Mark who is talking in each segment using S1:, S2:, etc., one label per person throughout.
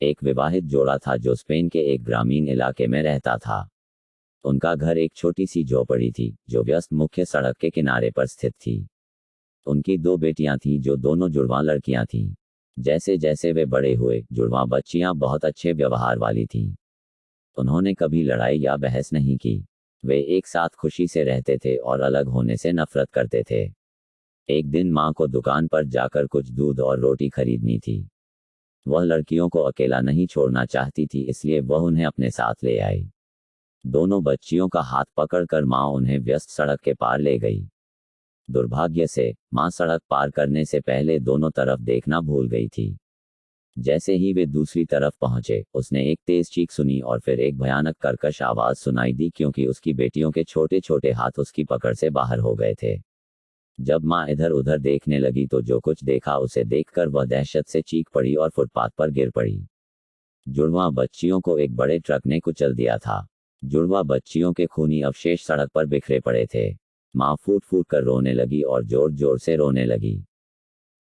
S1: एक विवाहित जोड़ा था जो स्पेन के एक ग्रामीण इलाके में रहता था। उनका घर एक छोटी सी झोपड़ी थी जो व्यस्त मुख्य सड़क के किनारे पर स्थित थी। उनकी दो बेटियां थीं जो दोनों जुड़वां लड़कियां थीं। जैसे जैसे वे बड़े हुए, जुड़वां बच्चियां बहुत अच्छे व्यवहार वाली थीं। उन्होंने कभी लड़ाई या बहस नहीं की। वे एक साथ खुशी से रहते थे और अलग होने से नफरत करते थे। एक दिन माँ को दुकान पर जाकर कुछ दूध और रोटी खरीदनी थी। वह लड़कियों को अकेला नहीं छोड़ना चाहती थी, इसलिए वह उन्हें अपने साथ ले आई। दोनों बच्चियों का हाथ पकड़कर माँ उन्हें व्यस्त सड़क के पार ले गई। दुर्भाग्य से माँ सड़क पार करने से पहले दोनों तरफ देखना भूल गई थी। जैसे ही वे दूसरी तरफ पहुंचे, उसने एक तेज चीख सुनी और फिर एक भयानक कर्कश आवाज सुनाई दी, क्योंकि उसकी बेटियों के छोटे छोटे हाथ उसकी पकड़ से बाहर हो गए थे। जब माँ इधर उधर देखने लगी तो जो कुछ देखा उसे देखकर वह दहशत से चीख पड़ी और फुटपाथ पर गिर पड़ी। जुड़वां बच्चियों को एक बड़े ट्रक ने कुचल दिया था। जुड़वां बच्चियों के खूनी अवशेष सड़क पर बिखरे पड़े थे। माँ फूट फूट कर रोने लगी और जोर जोर से रोने लगी।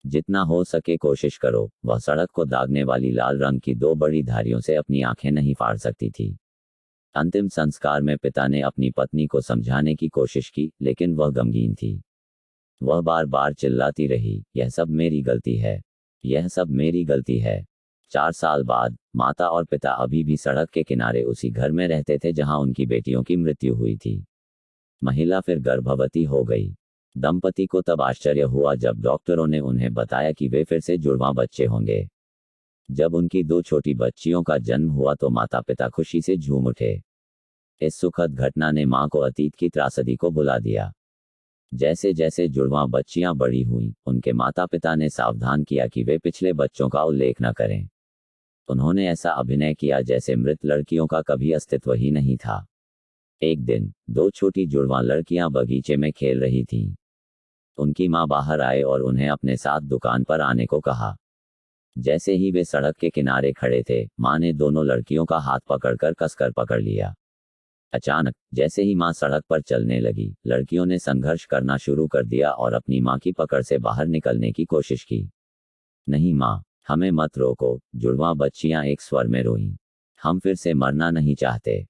S1: जितना हो सके कोशिश करो, वह सड़क को दागने वाली लाल रंग की दो बड़ी धारियों से अपनी आंखें नहीं फाड़ सकती थी। अंतिम संस्कार में पिता ने अपनी पत्नी को समझाने की कोशिश की, लेकिन वह गमगीन थी। वह बार बार चिल्लाती रही, यह सब मेरी गलती है, यह सब मेरी गलती है। 4 साल बाद माता और पिता अभी भी सड़क के किनारे उसी घर में रहते थे जहां उनकी बेटियों की मृत्यु हुई थी। महिला फिर गर्भवती हो गई। दंपति को तब आश्चर्य हुआ जब डॉक्टरों ने उन्हें बताया कि वे फिर से जुड़वां बच्चे होंगे। जब उनकी दो छोटी बच्चियों का जन्म हुआ तो माता पिता खुशी से झूम उठे। इस सुखद घटना ने मां को अतीत की त्रासदी को भुला दिया। जैसे जैसे जुड़वां बच्चियां बड़ी हुईं, उनके माता पिता ने सावधान किया कि वे पिछले बच्चों का उल्लेख न करें। उन्होंने ऐसा अभिनय किया जैसे मृत लड़कियों का कभी अस्तित्व ही नहीं था। एक दिन दो छोटी जुड़वां लड़कियां बगीचे में खेल रही थीं। उनकी मां बाहर आए और उन्हें अपने साथ दुकान पर आने को कहा। जैसे ही वे सड़क के किनारे खड़े थे, मां ने दोनों लड़कियों का हाथ पकड़कर कसकर पकड़ लिया। अचानक जैसे ही मां सड़क पर चलने लगी, लड़कियों ने संघर्ष करना शुरू कर दिया और अपनी मां की पकड़ से बाहर निकलने की कोशिश की। नहीं मां, हमें मत रोको, जुड़वां बच्चियां एक स्वर में रोईं। हम फिर से मरना नहीं चाहते।